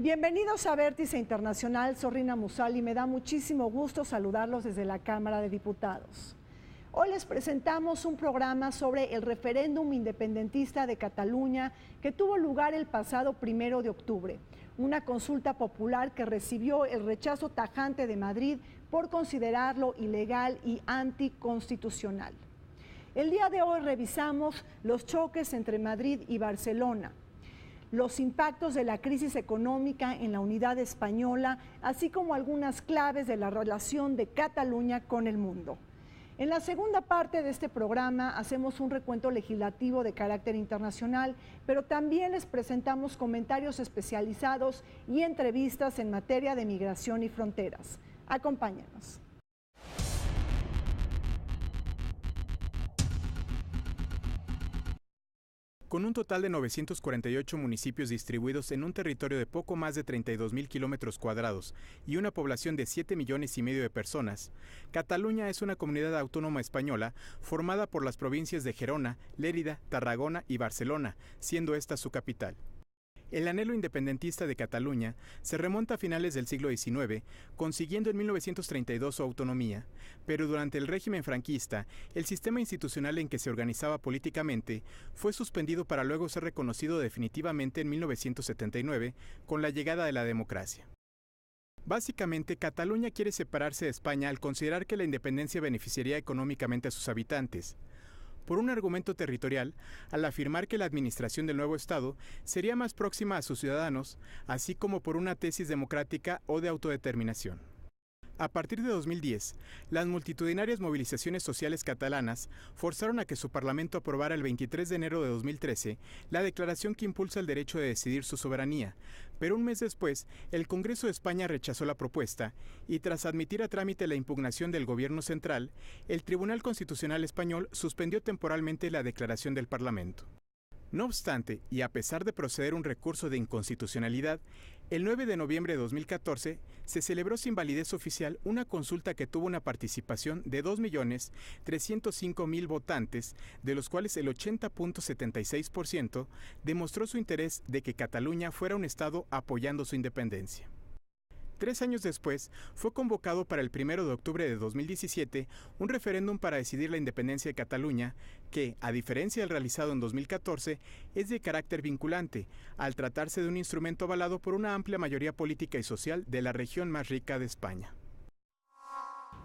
Bienvenidos a Vértice Internacional, soy Rina Musali y me da muchísimo gusto saludarlos desde la Cámara de Diputados. Hoy les presentamos un programa sobre el referéndum independentista de Cataluña que tuvo lugar el pasado 1 de octubre, una consulta popular que recibió el rechazo tajante de Madrid por considerarlo ilegal y anticonstitucional. El día de hoy revisamos los choques entre Madrid y Barcelona, los impactos de la crisis económica en la unidad española, así como algunas claves de la relación de Cataluña con el mundo. En la segunda parte de este programa hacemos un recuento legislativo de carácter internacional, pero también les presentamos comentarios especializados y entrevistas en materia de migración y fronteras. Acompáñanos. Con un total de 948 municipios distribuidos en un territorio de poco más de 32.000 kilómetros cuadrados y una población de 7,5 millones de personas, Cataluña es una comunidad autónoma española formada por las provincias de Gerona, Lérida, Tarragona y Barcelona, siendo esta su capital. El anhelo independentista de Cataluña se remonta a finales del siglo XIX, consiguiendo en 1932 su autonomía, pero durante el régimen franquista, el sistema institucional en que se organizaba políticamente fue suspendido para luego ser reconocido definitivamente en 1979 con la llegada de la democracia. Básicamente, Cataluña quiere separarse de España al considerar que la independencia beneficiaría económicamente a sus habitantes, por un argumento territorial, al afirmar que la administración del nuevo Estado sería más próxima a sus ciudadanos, así como por una tesis democrática o de autodeterminación. A partir de 2010, las multitudinarias movilizaciones sociales catalanas forzaron a que su Parlamento aprobara el 23 de enero de 2013 la declaración que impulsa el derecho de decidir su soberanía, pero un mes después, el Congreso de España rechazó la propuesta y tras admitir a trámite la impugnación del Gobierno central, el Tribunal Constitucional Español suspendió temporalmente la declaración del Parlamento. No obstante, y a pesar de proceder un recurso de inconstitucionalidad, el 9 de noviembre de 2014 se celebró sin validez oficial una consulta que tuvo una participación de 2.305.000 votantes, de los cuales el 80.76% demostró su interés de que Cataluña fuera un estado apoyando su independencia. 3 años después, fue convocado para el 1 de octubre de 2017 un referéndum para decidir la independencia de Cataluña, que, a diferencia del realizado en 2014, es de carácter vinculante, al tratarse de un instrumento avalado por una amplia mayoría política y social de la región más rica de España.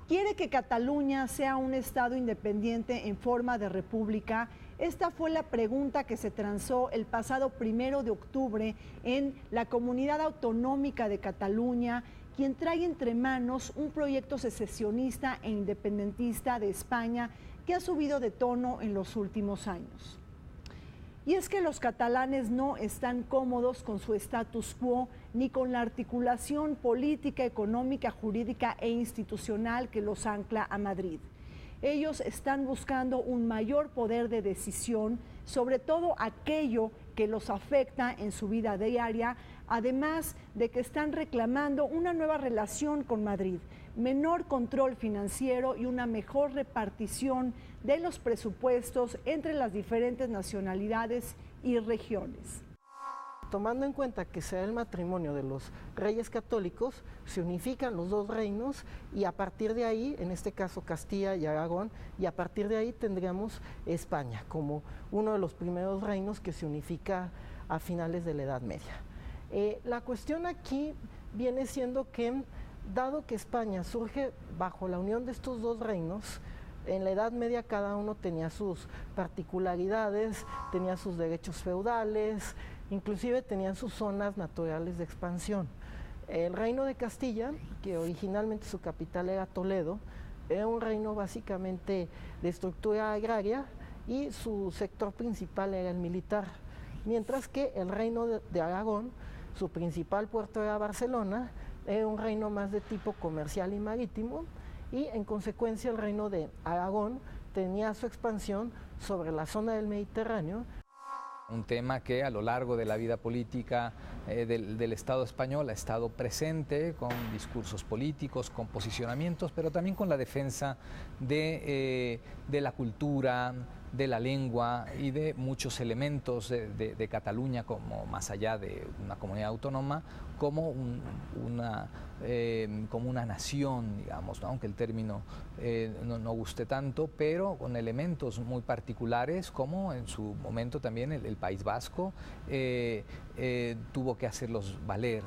¿Quiere que Cataluña sea un estado independiente en forma de república? Esta fue la pregunta que se transó el pasado 1 de octubre en la Comunidad Autonómica de Cataluña, quien trae entre manos un proyecto secesionista e independentista de España que ha subido de tono en los últimos años. Y es que los catalanes no están cómodos con su status quo ni con la articulación política, económica, jurídica e institucional que los ancla a Madrid. Ellos están buscando un mayor poder de decisión sobre todo aquello que los afecta en su vida diaria, además de que están reclamando una nueva relación con Madrid, menor control financiero y una mejor repartición de los presupuestos entre las diferentes nacionalidades y regiones. Tomando en cuenta que sea el matrimonio de los reyes católicos, se unifican los dos reinos y a partir de ahí, en este caso Castilla y Aragón, y a partir de ahí tendríamos España como uno de los primeros reinos que se unifica a finales de la Edad Media. La cuestión aquí viene siendo que, dado que España surge bajo la unión de estos dos reinos, en la Edad Media cada uno tenía sus particularidades, tenía sus derechos feudales, inclusive tenían sus zonas naturales de expansión. El reino de Castilla, que originalmente su capital era Toledo, era un reino básicamente de estructura agraria y su sector principal era el militar, mientras que el reino de Aragón, su principal puerto era Barcelona, era un reino más de tipo comercial y marítimo, y en consecuencia el reino de Aragón tenía su expansión sobre la zona del Mediterráneo. Un tema que a lo largo de la vida política del Estado español ha estado presente con discursos políticos, con posicionamientos, pero también con la defensa de la cultura, de la lengua y de muchos elementos de Cataluña, como más allá de una comunidad autónoma, como una nación, digamos, ¿no? Aunque el término no guste tanto, pero con elementos muy particulares, como en su momento también el País Vasco tuvo que hacerlos valer.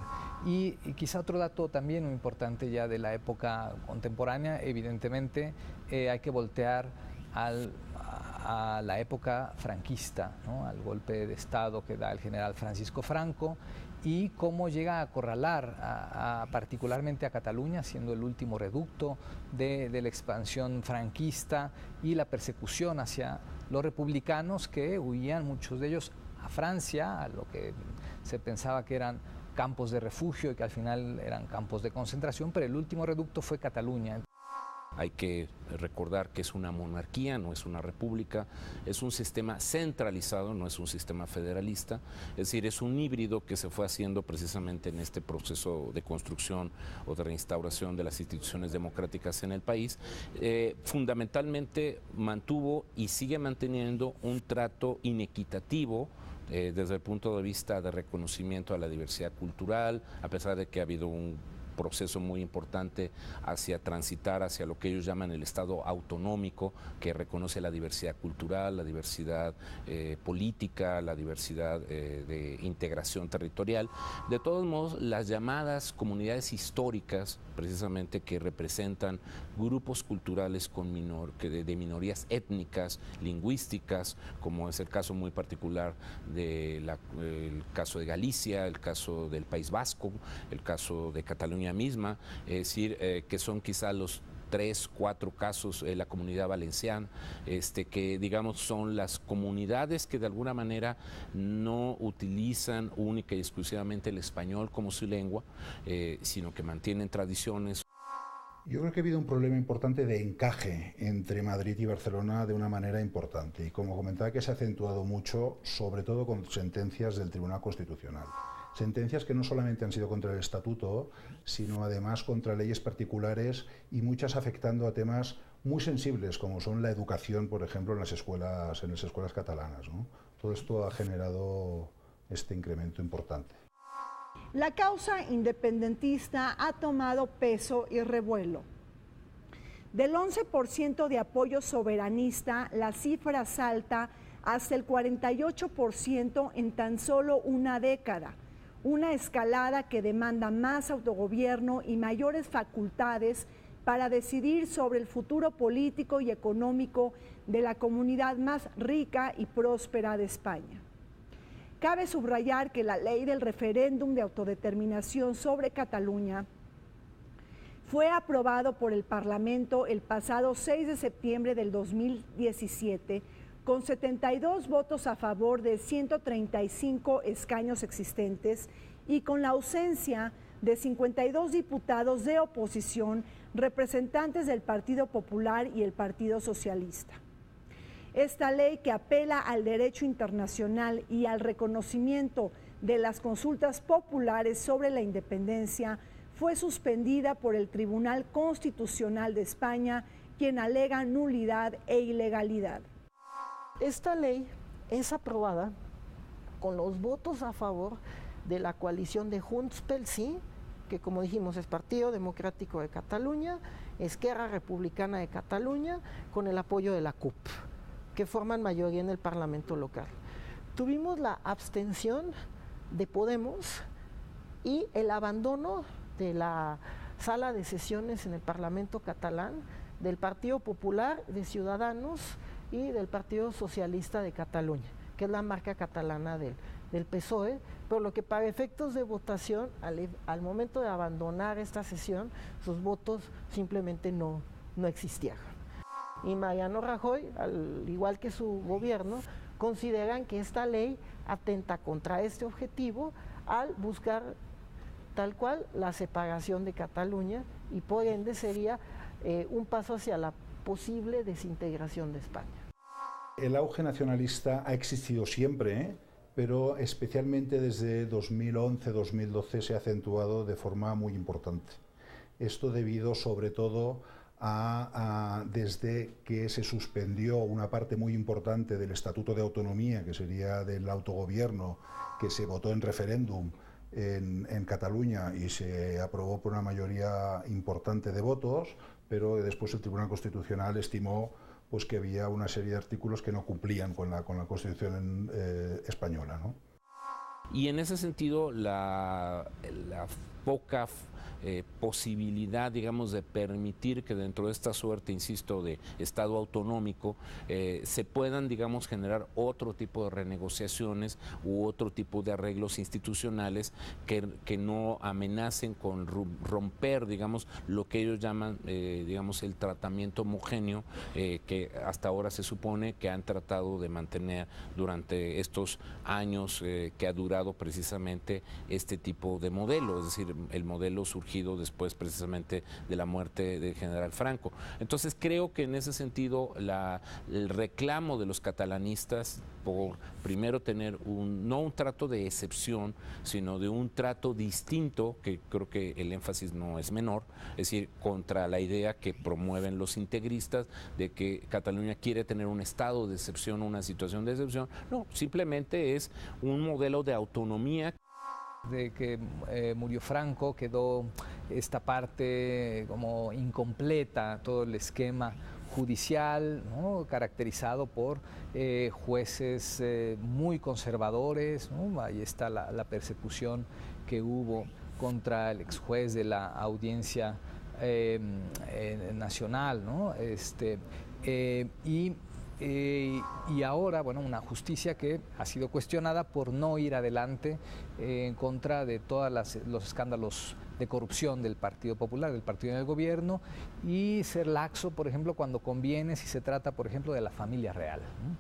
Y quizá otro dato también muy importante ya de la época contemporánea, evidentemente hay que voltear a la época franquista, ¿no? Al golpe de Estado que da el general Francisco Franco, y cómo llega a acorralar particularmente a Cataluña, siendo el último reducto de la expansión franquista y la persecución hacia los republicanos que huían, muchos de ellos, a Francia, a lo que se pensaba que eran campos de refugio y que al final eran campos de concentración, pero el último reducto fue Cataluña. Hay que recordar que es una monarquía, no es una república, es un sistema centralizado, no es un sistema federalista, es decir, es un híbrido que se fue haciendo precisamente en este proceso de construcción o de reinstauración de las instituciones democráticas en el país. Fundamentalmente mantuvo y sigue manteniendo un trato inequitativo desde el punto de vista de reconocimiento a la diversidad cultural, a pesar de que ha habido un proceso muy importante hacia transitar hacia lo que ellos llaman el Estado autonómico, que reconoce la diversidad cultural, la diversidad política, la diversidad de integración territorial. De todos modos, las llamadas comunidades históricas, precisamente que representan grupos culturales de minorías étnicas, lingüísticas, como es el caso muy particular del caso de Galicia, el caso del País Vasco, el caso de Cataluña misma, es decir, que son quizá los 3, 4 casos, la comunidad valenciana, que digamos son las comunidades que de alguna manera no utilizan única y exclusivamente el español como su lengua, sino que mantienen tradiciones. Yo creo que ha habido un problema importante de encaje entre Madrid y Barcelona de una manera importante, y como comentaba, que se ha acentuado mucho, sobre todo con sentencias del Tribunal Constitucional. Sentencias que no solamente han sido contra el Estatuto, sino además contra leyes particulares, y muchas afectando a temas muy sensibles, como son la educación, por ejemplo, en las escuelas catalanas, ¿no? Todo esto ha generado este incremento importante. La causa independentista ha tomado peso y revuelo. Del 11% de apoyo soberanista, la cifra salta hasta el 48% en tan solo una década. Una escalada que demanda más autogobierno y mayores facultades para decidir sobre el futuro político y económico de la comunidad más rica y próspera de España. Cabe subrayar que la ley del referéndum de autodeterminación sobre Cataluña fue aprobado por el Parlamento el pasado 6 de septiembre del 2017 con 72 votos a favor de 135 escaños existentes y con la ausencia de 52 diputados de oposición, representantes del Partido Popular y el Partido Socialista. Esta ley, que apela al derecho internacional y al reconocimiento de las consultas populares sobre la independencia, fue suspendida por el Tribunal Constitucional de España, quien alega nulidad e ilegalidad. Esta ley es aprobada con los votos a favor de la coalición de Junts pel Sí, que como dijimos es Partido Democrático de Cataluña, Esquerra Republicana de Cataluña, con el apoyo de la CUP, que forman mayoría en el Parlamento local. Tuvimos la abstención de Podemos y el abandono de la sala de sesiones en el Parlamento catalán del Partido Popular, de Ciudadanos y del Partido Socialista de Cataluña, que es la marca catalana del PSOE, por lo que para efectos de votación, al momento de abandonar esta sesión, sus votos simplemente no existían. Y Mariano Rajoy, al igual que su gobierno, consideran que esta ley atenta contra este objetivo al buscar tal cual la separación de Cataluña, y por ende sería un paso hacia la posible desintegración de España. El auge nacionalista ha existido siempre, pero especialmente desde 2011-2012 se ha acentuado de forma muy importante. Esto debido sobre todo desde que se suspendió una parte muy importante del Estatuto de Autonomía, que sería del autogobierno, que se votó en referéndum en Cataluña y se aprobó por una mayoría importante de votos, pero después el Tribunal Constitucional estimó pues, que había una serie de artículos que no cumplían con la Constitución española, ¿no? Y en ese sentido, la poca posibilidad, digamos, de permitir que dentro de esta suerte, insisto, de Estado autonómico, se puedan, digamos, generar otro tipo de renegociaciones u otro tipo de arreglos institucionales que no amenacen con romper, digamos, lo que ellos llaman, digamos, el tratamiento homogéneo que hasta ahora se supone que han tratado de mantener durante estos años que ha durado precisamente este tipo de modelo, es decir, el modelo surgido después precisamente de la muerte del general Franco. Entonces creo que en ese sentido el reclamo de los catalanistas por primero tener no un trato de excepción, sino de un trato distinto, que creo que el énfasis no es menor, es decir, contra la idea que promueven los integristas de que Cataluña quiere tener un estado de excepción, una situación de excepción. No, simplemente es un modelo de autonomía. De que murió Franco, quedó esta parte como incompleta, todo el esquema judicial, ¿no? Caracterizado por jueces muy conservadores, ¿no? Ahí está la persecución que hubo contra el ex juez de la Audiencia Nacional, ¿no? Y ahora, bueno, una justicia que ha sido cuestionada por no ir adelante en contra de todos los escándalos de corrupción del Partido Popular, del partido en el gobierno, y ser laxo, por ejemplo, cuando conviene, si se trata, por ejemplo, de la familia real, ¿no?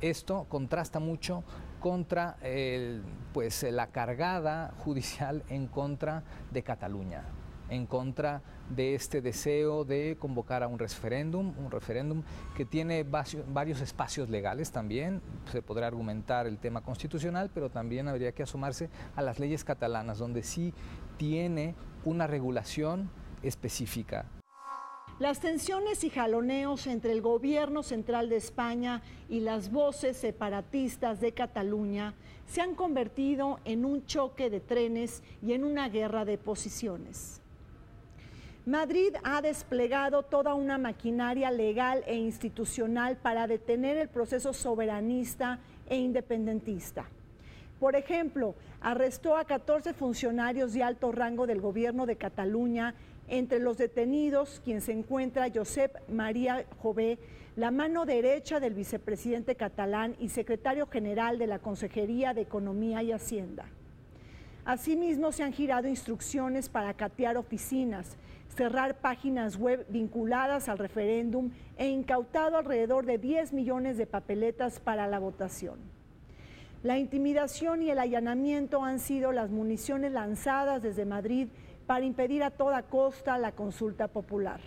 Esto contrasta mucho contra la cargada judicial en contra de Cataluña, en contra de este deseo de convocar a un referéndum que tiene varios espacios legales también. Se podrá argumentar el tema constitucional, pero también habría que asomarse a las leyes catalanas, donde sí tiene una regulación específica. Las tensiones y jaloneos entre el gobierno central de España y las voces separatistas de Cataluña se han convertido en un choque de trenes y en una guerra de posiciones. Madrid ha desplegado toda una maquinaria legal e institucional para detener el proceso soberanista e independentista. Por ejemplo, arrestó a 14 funcionarios de alto rango del gobierno de Cataluña. Entre los detenidos, quien se encuentra Josep María Jové, la mano derecha del vicepresidente catalán y secretario general de la Consejería de Economía y Hacienda. Asimismo, se han girado instrucciones para catear oficinas, cerrar páginas web vinculadas al referéndum e incautado alrededor de 10 millones de papeletas para la votación. La intimidación y el allanamiento han sido las municiones lanzadas desde Madrid para impedir a toda costa la consulta popular.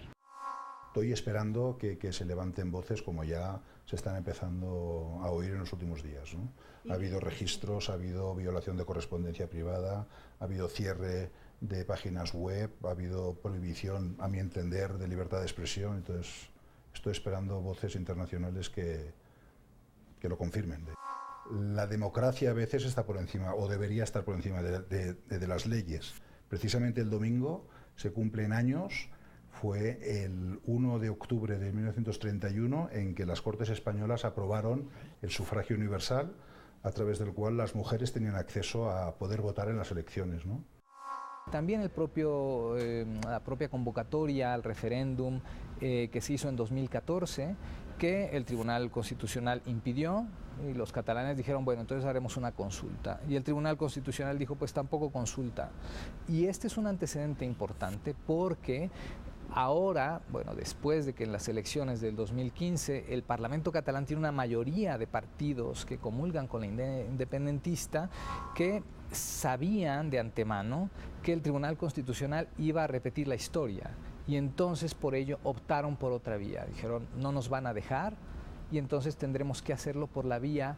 Estoy esperando que se levanten voces como ya se están empezando a oír en los últimos días, ¿no? Ha habido registros, ha habido violación de correspondencia privada, ha habido cierre de páginas web, ha habido prohibición, a mi entender, de libertad de expresión. Entonces, estoy esperando voces internacionales que lo confirmen. La democracia a veces está por encima, o debería estar por encima de las leyes. Precisamente el domingo se cumplen años, fue el 1 de octubre de 1931 en que las Cortes Españolas aprobaron el sufragio universal, a través del cual las mujeres tenían acceso a poder votar en las elecciones, ¿no? También la propia convocatoria al referéndum que se hizo en 2014, que el Tribunal Constitucional impidió, y los catalanes dijeron, bueno, entonces haremos una consulta. Y el Tribunal Constitucional dijo, pues tampoco consulta. Y este es un antecedente importante porque ahora, bueno, después de que en las elecciones del 2015 el Parlamento catalán tiene una mayoría de partidos que comulgan con la independentista, que sabían de antemano que el Tribunal Constitucional iba a repetir la historia, y entonces por ello optaron por otra vía. Dijeron, no nos van a dejar, y entonces tendremos que hacerlo por la vía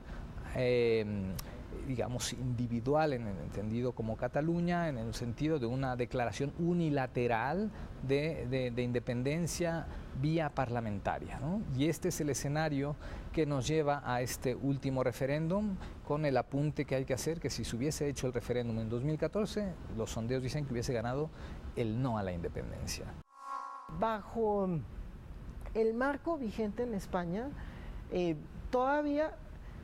digamos, individual en el entendido como Cataluña, en el sentido de una declaración unilateral de independencia vía parlamentaria, ¿no? Y este es el escenario que nos lleva a este último referéndum, con el apunte que hay que hacer, que si se hubiese hecho el referéndum en 2014, los sondeos dicen que hubiese ganado el no a la independencia. Bajo el marco vigente en España, todavía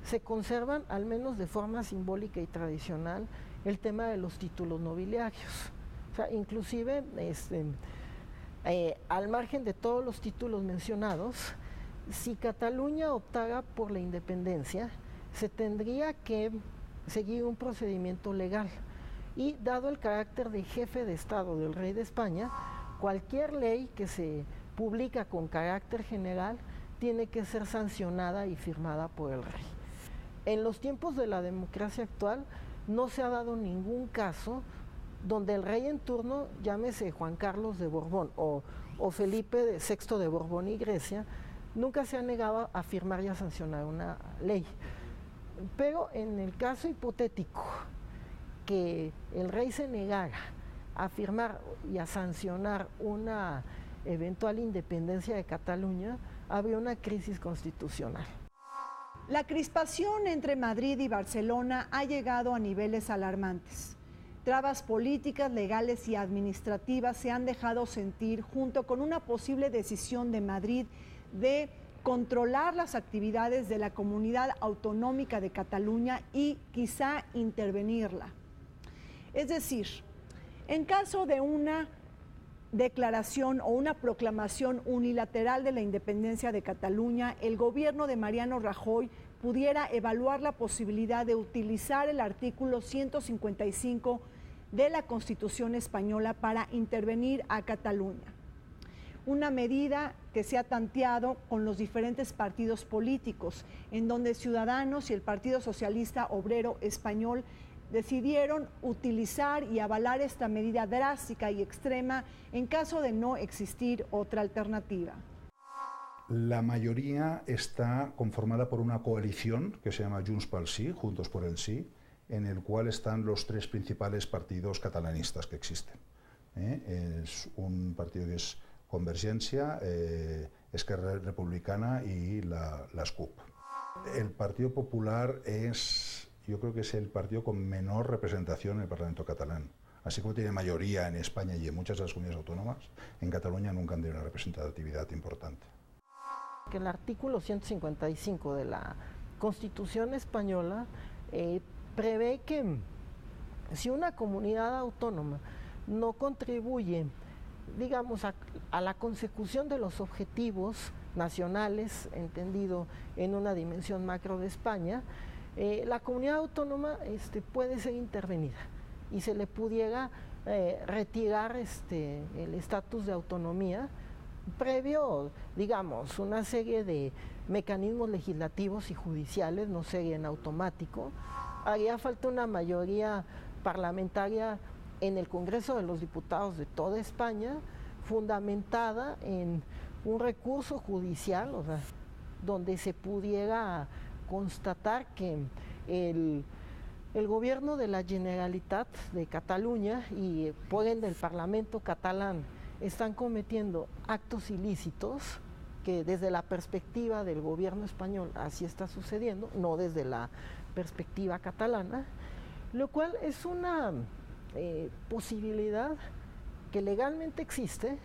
se conservan, al menos de forma simbólica y tradicional, el tema de los títulos nobiliarios. O sea, inclusive, al margen de todos los títulos mencionados, si Cataluña optara por la independencia, se tendría que seguir un procedimiento legal. Y dado el carácter de jefe de Estado del rey de España, cualquier ley que se publica con carácter general tiene que ser sancionada y firmada por el rey. En los tiempos de la democracia actual no se ha dado ningún caso donde el rey en turno, llámese Juan Carlos de Borbón o Felipe VI de Borbón y Grecia, nunca se ha negado a firmar y a sancionar una ley. Pero en el caso hipotético que el rey se negara a firmar y a sancionar una eventual independencia de Cataluña, habría una crisis constitucional. La crispación entre Madrid y Barcelona ha llegado a niveles alarmantes. Trabas políticas, legales y administrativas se han dejado sentir, junto con una posible decisión de Madrid de controlar las actividades de la Comunidad Autonómica de Cataluña y quizá intervenirla. Es decir, en caso de una declaración o una proclamación unilateral de la independencia de Cataluña, el gobierno de Mariano Rajoy pudiera evaluar la posibilidad de utilizar el artículo 155 de la Constitución española para intervenir a Cataluña. Una medida que se ha tanteado con los diferentes partidos políticos, en donde Ciudadanos y el Partido Socialista Obrero Español decidieron utilizar y avalar esta medida drástica y extrema en caso de no existir otra alternativa. La mayoría está conformada por una coalición que se llama Junts pel Sí, Juntos por el Sí, en el cual están los tres principales partidos catalanistas que existen. Es un partido que es Convergencia, Esquerra Republicana y las CUP. El Partido Popular yo creo que es el partido con menor representación en el Parlamento catalán. Así como tiene mayoría en España y en muchas de las comunidades autónomas, en Cataluña nunca han tenido una representatividad importante. Que el artículo 155 de la Constitución española prevé que si una comunidad autónoma no contribuye, digamos, a la consecución de los objetivos nacionales, entendido en una dimensión macro de España, la comunidad autónoma puede ser intervenida y se le pudiera retirar el estatus de autonomía previo, digamos, una serie de mecanismos legislativos y judiciales, no sería en automático. Haría falta una mayoría parlamentaria en el Congreso de los Diputados de toda España, fundamentada en un recurso judicial, o sea, donde se pudiera constatar que el gobierno de la Generalitat de Cataluña y por ende el Parlamento catalán están cometiendo actos ilícitos, que desde la perspectiva del gobierno español así está sucediendo, no desde la perspectiva catalana, lo cual es una posibilidad que legalmente existe,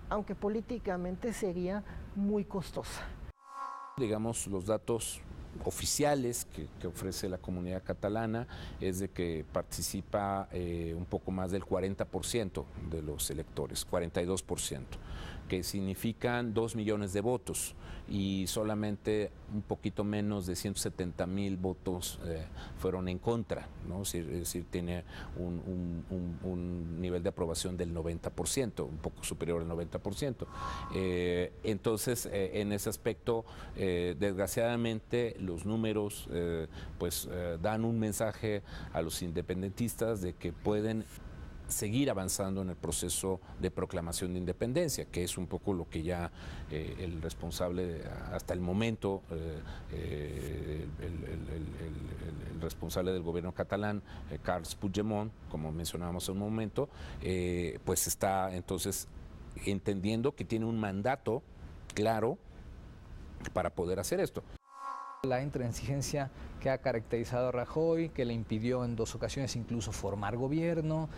aunque políticamente sería muy costosa. Digamos, los datos oficiales que ofrece la comunidad catalana es de que participa un poco más del 40% de los electores, 42%, que significan 2 millones de votos y solamente un poquito menos de 170,000 votos fueron en contra, ¿no? Es decir, tiene un nivel de aprobación del 90%, un poco superior al 90%. Entonces, en ese aspecto, desgraciadamente, los números dan un mensaje a los independentistas de que pueden seguir avanzando en el proceso de proclamación de independencia, que es un poco lo que ya el responsable hasta el momento, el responsable del gobierno catalán, Carles Puigdemont, como mencionábamos en un momento, pues está entonces entendiendo que tiene un mandato claro para poder hacer esto. La intransigencia que ha caracterizado a Rajoy, que le impidió en 2 ocasiones incluso formar gobierno,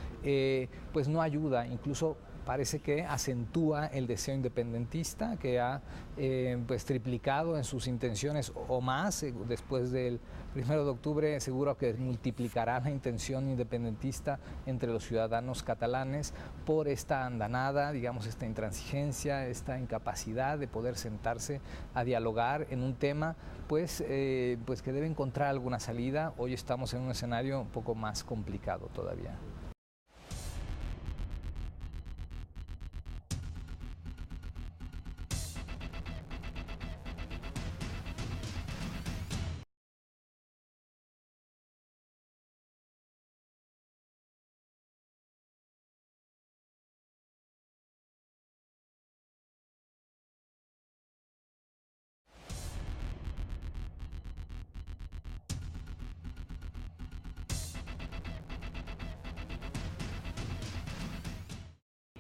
pues no ayuda, incluso parece que acentúa el deseo independentista, que ha pues triplicado en sus intenciones o más. Después del 1 de octubre seguro que multiplicará la intención independentista entre los ciudadanos catalanes por esta andanada, digamos, esta intransigencia, esta incapacidad de poder sentarse a dialogar en un tema pues que debe encontrar alguna salida. Hoy estamos en un escenario un poco más complicado todavía.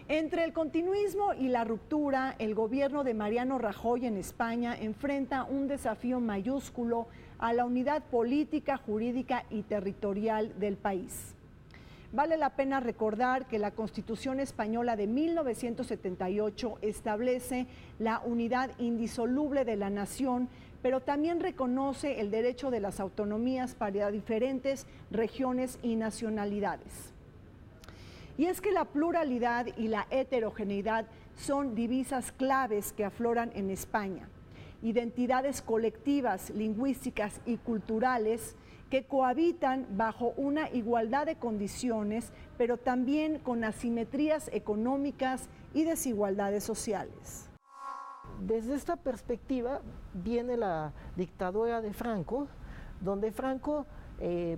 Entre el continuismo y la ruptura, el gobierno de Mariano Rajoy en España enfrenta un desafío mayúsculo a la unidad política, jurídica y territorial del país. Vale la pena recordar que la Constitución española de 1978 establece la unidad indisoluble de la nación, pero también reconoce el derecho de las autonomías para diferentes regiones y nacionalidades. Y es que la pluralidad y la heterogeneidad son divisas claves que afloran en España. Identidades colectivas, lingüísticas y culturales que cohabitan bajo una igualdad de condiciones, pero también con asimetrías económicas y desigualdades sociales. Desde esta perspectiva viene la dictadura de Franco, donde Franco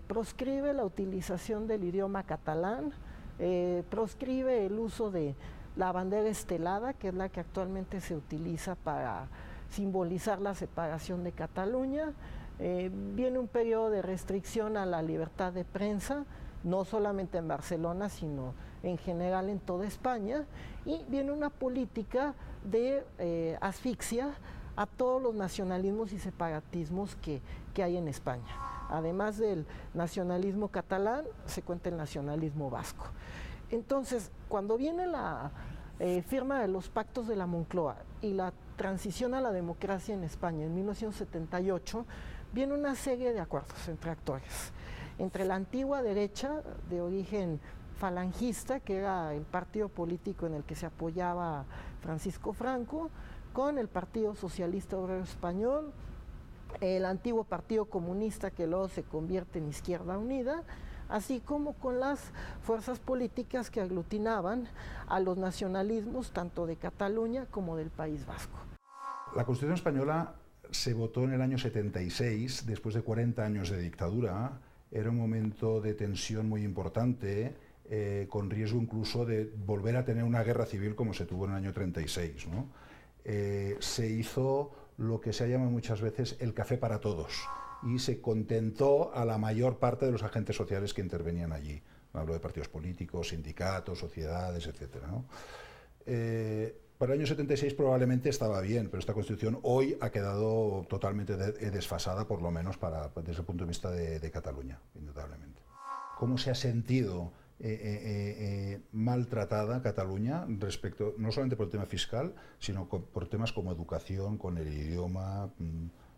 proscribe la utilización del idioma catalán, proscribe el uso de la bandera estelada, que es la que actualmente se utiliza para simbolizar la separación de Cataluña. Viene un periodo de restricción a la libertad de prensa, no solamente en Barcelona, sino en general en toda España, y viene una política de asfixia a todos los nacionalismos y separatismos que hay en España. Además del nacionalismo catalán, se cuenta el nacionalismo vasco. Entonces, cuando viene la firma de los pactos de la Moncloa y la transición a la democracia en España en 1978, viene una serie de acuerdos entre actores. Entre la antigua derecha de origen falangista, que era el partido político en el que se apoyaba Francisco Franco, con el Partido Socialista Obrero Español, el antiguo Partido Comunista, que luego se convierte en Izquierda Unida, así como con las fuerzas políticas que aglutinaban a los nacionalismos tanto de Cataluña como del País Vasco. La Constitución española se votó en el año 76, después de 40 años de dictadura. Era un momento de tensión muy importante, con riesgo incluso de volver a tener una guerra civil como se tuvo en el año 36, ¿no? Se hizo lo que se ha llamado muchas veces el café para todos y se contentó a la mayor parte de los agentes sociales que intervenían allí. Hablo de partidos políticos, sindicatos, sociedades, etc., ¿no? Para el año 76 probablemente estaba bien, pero esta Constitución hoy ha quedado totalmente desfasada, por lo menos desde el punto de vista de Cataluña, indudablemente. ¿Cómo se ha sentido maltratada Cataluña respecto, no solamente por el tema fiscal, sino por temas como educación, con el idioma,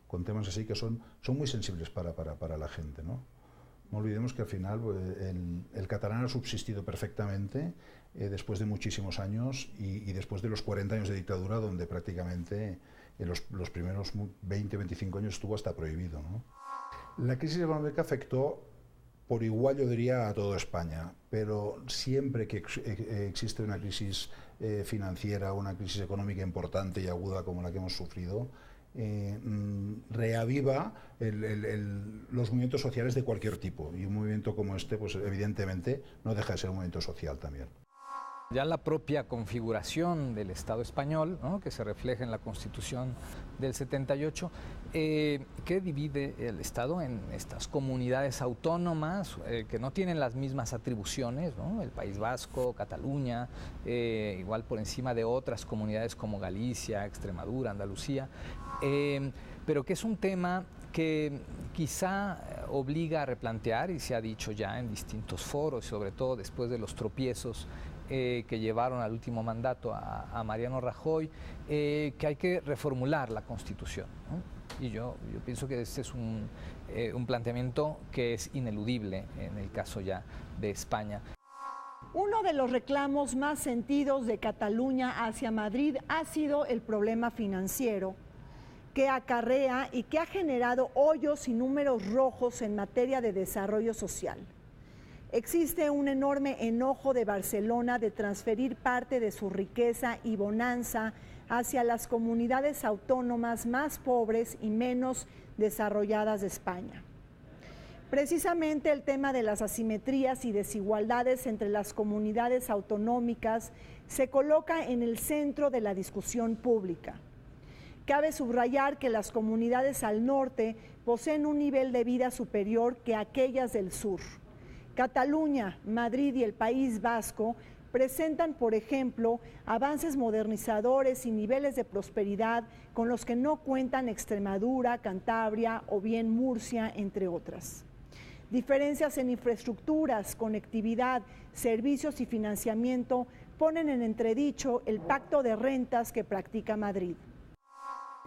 con temas así que son muy sensibles para la gente, ¿no? No olvidemos que al final el catalán ha subsistido perfectamente después de muchísimos años y después de los 40 años de dictadura, donde prácticamente los primeros 20-25 años estuvo hasta prohibido, ¿no? La crisis económica afectó por igual, yo diría, a toda España, pero siempre que existe una crisis financiera, una crisis económica importante y aguda como la que hemos sufrido, reaviva los movimientos sociales de cualquier tipo. Y un movimiento como este, pues evidentemente, no deja de ser un movimiento social también. Ya la propia configuración del Estado español, ¿no?, que se refleja en la Constitución del 78, que divide el Estado en estas comunidades autónomas que no tienen las mismas atribuciones, ¿no?, el País Vasco, Cataluña, igual por encima de otras comunidades como Galicia, Extremadura, Andalucía, pero que es un tema que quizá obliga a replantear, y se ha dicho ya en distintos foros, sobre todo después de los tropiezos que llevaron al último mandato a Mariano Rajoy, que hay que reformular la Constitución, ¿no? Y yo pienso que este es un planteamiento que es ineludible en el caso ya de España. Uno de los reclamos más sentidos de Cataluña hacia Madrid ha sido el problema financiero que acarrea y que ha generado hoyos y números rojos en materia de desarrollo social. Existe un enorme enojo de Barcelona de transferir parte de su riqueza y bonanza hacia las comunidades autónomas más pobres y menos desarrolladas de España. Precisamente el tema de las asimetrías y desigualdades entre las comunidades autonómicas se coloca en el centro de la discusión pública. Cabe subrayar que las comunidades al norte poseen un nivel de vida superior que aquellas del sur. Cataluña, Madrid y el País Vasco presentan, por ejemplo, avances modernizadores y niveles de prosperidad con los que no cuentan Extremadura, Cantabria o bien Murcia, entre otras. Diferencias en infraestructuras, conectividad, servicios y financiamiento ponen en entredicho el pacto de rentas que practica Madrid.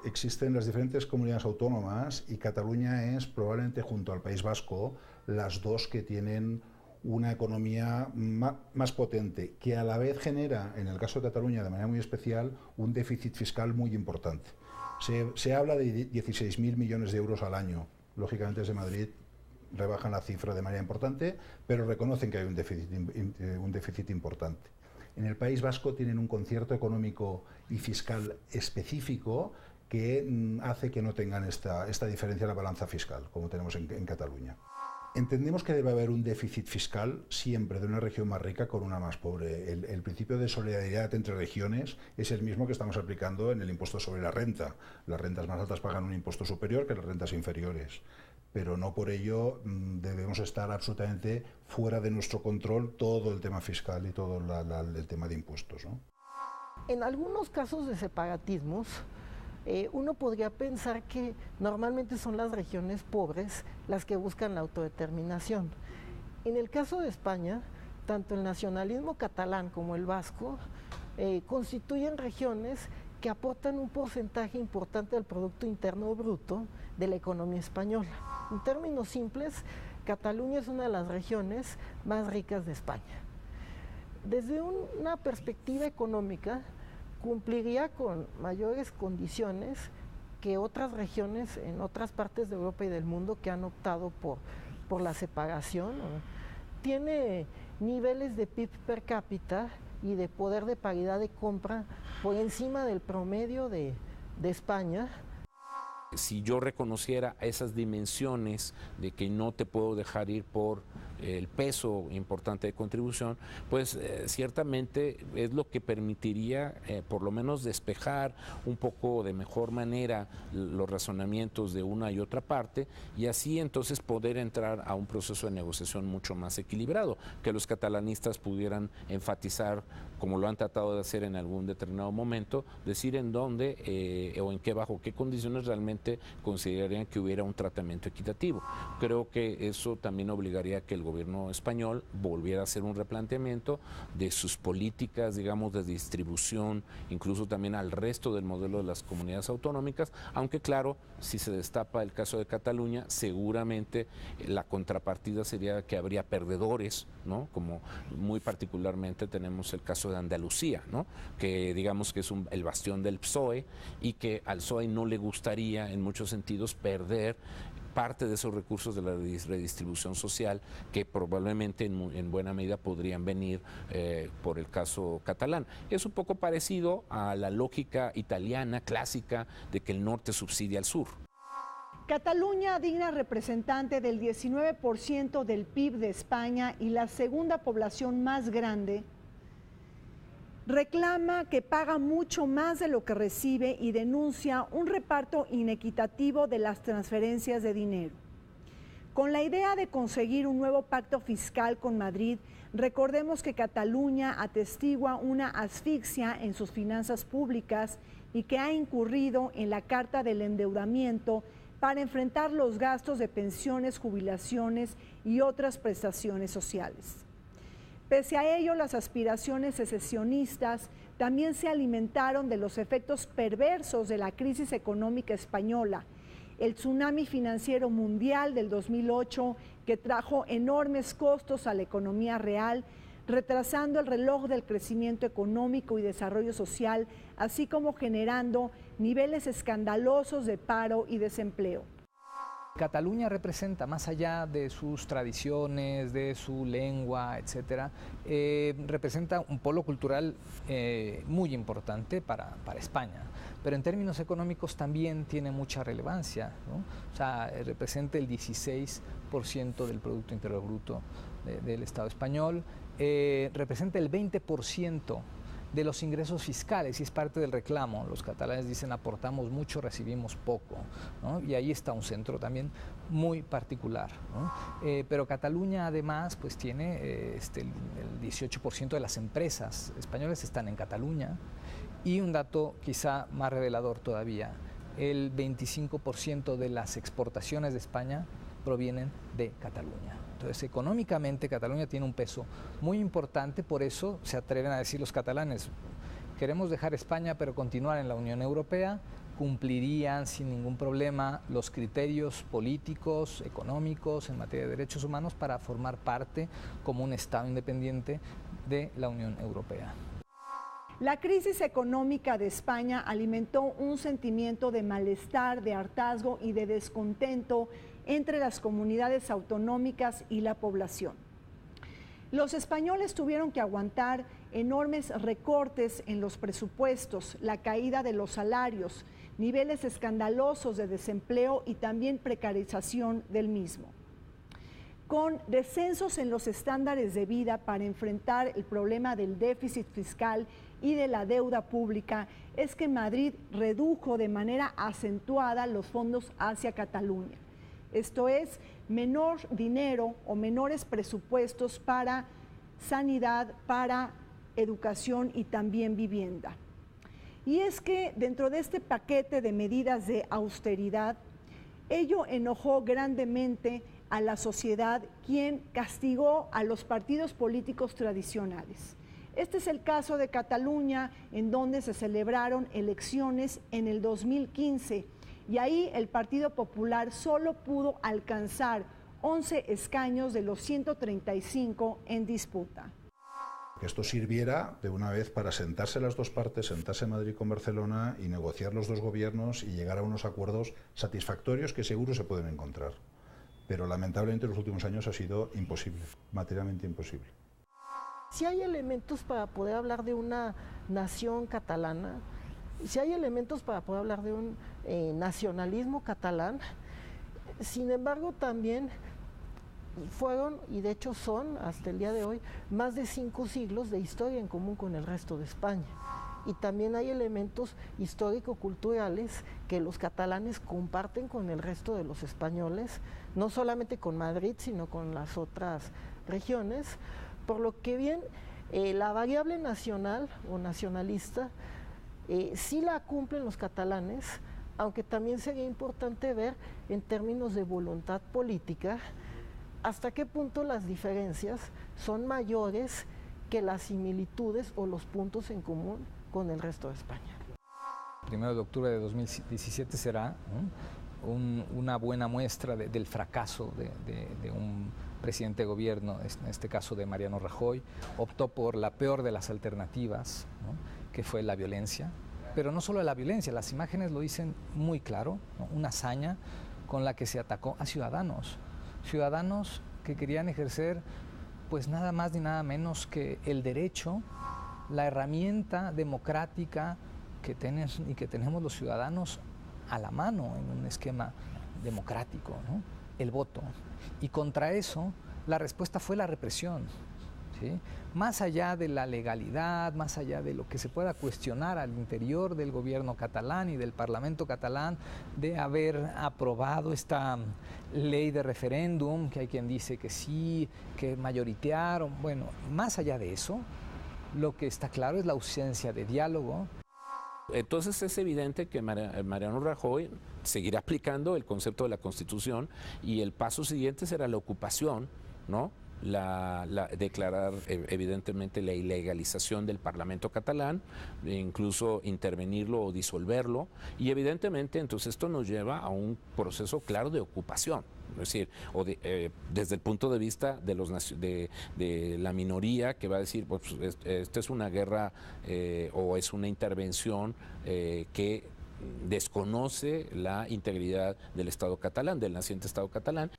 Existen las diferentes comunidades autónomas y Cataluña es probablemente, junto al País Vasco, las dos que tienen una economía más potente, que a la vez genera, en el caso de Cataluña de manera muy especial, un déficit fiscal muy importante. Se habla de 16.000 millones de euros al año. Lógicamente desde Madrid rebajan la cifra de manera importante, pero reconocen que hay un déficit importante. En el País Vasco tienen un concierto económico y fiscal específico que hace que no tengan esta diferencia en la balanza fiscal, como tenemos en Cataluña. Entendemos que debe haber un déficit fiscal siempre de una región más rica con una más pobre. El principio de solidaridad entre regiones es el mismo que estamos aplicando en el impuesto sobre la renta. Las rentas más altas pagan un impuesto superior que las rentas inferiores, pero no por ello debemos estar absolutamente fuera de nuestro control todo el tema fiscal y todo el tema de impuestos, ¿no? En algunos casos de separatismos, uno podría pensar que normalmente son las regiones pobres las que buscan la autodeterminación. En el caso de España, tanto el nacionalismo catalán como el vasco constituyen regiones que aportan un porcentaje importante del Producto Interno Bruto de la economía española. En términos simples, Cataluña es una de las regiones más ricas de España. Desde una perspectiva económica, cumpliría con mayores condiciones que otras regiones en otras partes de Europa y del mundo que han optado por la separación. Tiene niveles de PIB per cápita y de poder de paridad de compra por encima del promedio de España. Si yo reconociera esas dimensiones de que no te puedo dejar ir por el peso importante de contribución, pues ciertamente es lo que permitiría por lo menos despejar un poco de mejor manera los razonamientos de una y otra parte, y así entonces poder entrar a un proceso de negociación mucho más equilibrado, que los catalanistas pudieran enfatizar, como lo han tratado de hacer en algún determinado momento, decir en dónde o en qué, bajo qué condiciones realmente considerarían que hubiera un tratamiento equitativo. Creo que eso también obligaría a que el gobierno español volviera a hacer un replanteamiento de sus políticas, digamos, de distribución, incluso también al resto del modelo de las comunidades autonómicas, aunque claro, si se destapa el caso de Cataluña, seguramente la contrapartida sería que habría perdedores, ¿no? Como muy particularmente tenemos el caso de Andalucía, ¿no? Que digamos que es el bastión del PSOE y que al PSOE no le gustaría en muchos sentidos perder parte de esos recursos de la redistribución social que probablemente en buena medida podrían venir por el caso catalán. Es un poco parecido a la lógica italiana clásica de que el norte subsidia al sur. Cataluña, digna representante del 19% del PIB de España y la segunda población más grande, reclama que paga mucho más de lo que recibe y denuncia un reparto inequitativo de las transferencias de dinero. Con la idea de conseguir un nuevo pacto fiscal con Madrid, recordemos que Cataluña atestigua una asfixia en sus finanzas públicas y que ha incurrido en la carta del endeudamiento para enfrentar los gastos de pensiones, jubilaciones y otras prestaciones sociales. Pese a ello, las aspiraciones secesionistas también se alimentaron de los efectos perversos de la crisis económica española, el tsunami financiero mundial del 2008 que trajo enormes costos a la economía real, retrasando el reloj del crecimiento económico y desarrollo social, así como generando niveles escandalosos de paro y desempleo. Cataluña representa, más allá de sus tradiciones, de su lengua, etcétera, representa un polo cultural muy importante para España, pero en términos económicos también tiene mucha relevancia, ¿no? O sea, representa el 16% del Producto Interior Bruto del Estado español, representa el 20% de los ingresos fiscales y es parte del reclamo. Los catalanes dicen aportamos mucho, recibimos poco, ¿no? Y ahí está un centro también muy particular, ¿no? Pero Cataluña además pues tiene el 18% de las empresas españolas están en Cataluña y un dato quizá más revelador todavía, el 25% de las exportaciones de España provienen de Cataluña. Entonces, económicamente Cataluña tiene un peso muy importante, por eso se atreven a decir los catalanes, queremos dejar España pero continuar en la Unión Europea, cumplirían sin ningún problema los criterios políticos, económicos, en materia de derechos humanos para formar parte como un Estado independiente de la Unión Europea. La crisis económica de España alimentó un sentimiento de malestar, de hartazgo y de descontento entre las comunidades autonómicas y la población. Los españoles tuvieron que aguantar enormes recortes en los presupuestos, la caída de los salarios, niveles escandalosos de desempleo y también precarización del mismo. Con descensos en los estándares de vida para enfrentar el problema del déficit fiscal y de la deuda pública, es que Madrid redujo de manera acentuada los fondos hacia Cataluña. Esto es, menor dinero o menores presupuestos para sanidad, para educación y también vivienda. Y es que dentro de este paquete de medidas de austeridad, ello enojó grandemente a la sociedad, quien castigó a los partidos políticos tradicionales. Este es el caso de Cataluña, en donde se celebraron elecciones en el 2015, y ahí el Partido Popular solo pudo alcanzar 11 escaños de los 135 en disputa. Que esto sirviera de una vez para sentarse las dos partes, sentarse Madrid con Barcelona y negociar los dos gobiernos y llegar a unos acuerdos satisfactorios que seguro se pueden encontrar. Pero lamentablemente en los últimos años ha sido imposible, materialmente imposible. Si hay elementos para poder hablar de una nación catalana, si hay elementos para poder hablar de un nacionalismo catalán, sin embargo también fueron, y de hecho son hasta el día de hoy, más de 5 siglos de historia en común con el resto de España. Y también hay elementos histórico-culturales que los catalanes comparten con el resto de los españoles, no solamente con Madrid, sino con las otras regiones, por lo que bien la variable nacional o nacionalista sí la cumplen los catalanes, aunque también sería importante ver en términos de voluntad política hasta qué punto las diferencias son mayores que las similitudes o los puntos en común con el resto de España. El 1 de octubre de 2017 será una buena muestra del fracaso de un presidente de gobierno, en este caso de Mariano Rajoy. Optó por la peor de las alternativas, ¿no?, que fue la violencia, pero no solo la violencia, las imágenes lo dicen muy claro, ¿no? Una hazaña con la que se atacó a ciudadanos que querían ejercer pues nada más ni nada menos que el derecho, la herramienta democrática que tenemos los ciudadanos a la mano en un esquema democrático, ¿no? El voto. Y contra eso la respuesta fue la represión, ¿sí? Más allá de la legalidad, más allá de lo que se pueda cuestionar al interior del gobierno catalán y del Parlamento catalán de haber aprobado esta ley de referéndum, que hay quien dice que sí, que mayoritearon, bueno, más allá de eso, lo que está claro es la ausencia de diálogo. Entonces es evidente que Mariano Rajoy seguirá aplicando el concepto de la Constitución y el paso siguiente será la ocupación, ¿no? Declarar evidentemente la ilegalización del Parlamento catalán, incluso intervenirlo o disolverlo, y evidentemente entonces esto nos lleva a un proceso claro de ocupación. Es decir, desde el punto de vista de la minoría que va a decir, pues, esta es una guerra o es una intervención que desconoce la integridad del Estado catalán, del naciente Estado catalán.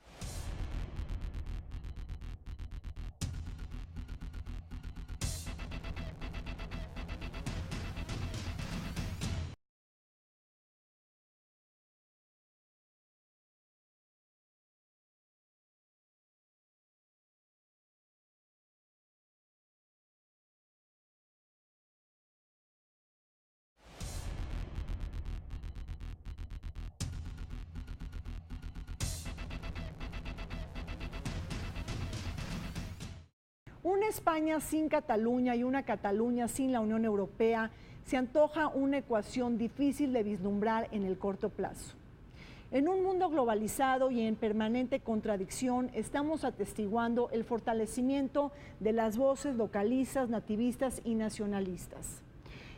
Una España sin Cataluña y una Cataluña sin la Unión Europea se antoja una ecuación difícil de vislumbrar en el corto plazo. En un mundo globalizado y en permanente contradicción, estamos atestiguando el fortalecimiento de las voces localistas, nativistas y nacionalistas.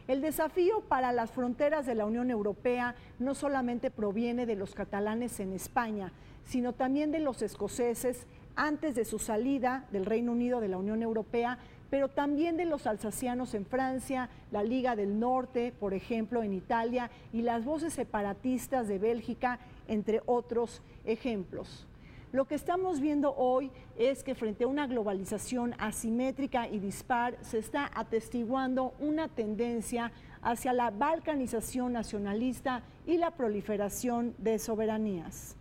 El desafío para las fronteras de la Unión Europea no solamente proviene de los catalanes en España, sino también de los escoceses antes de su salida del Reino Unido de la Unión Europea, pero también de los alsacianos en Francia, la Liga del Norte, por ejemplo, en Italia, y las voces separatistas de Bélgica, entre otros ejemplos. Lo que estamos viendo hoy es que frente a una globalización asimétrica y dispar, se está atestiguando una tendencia hacia la balcanización nacionalista y la proliferación de soberanías.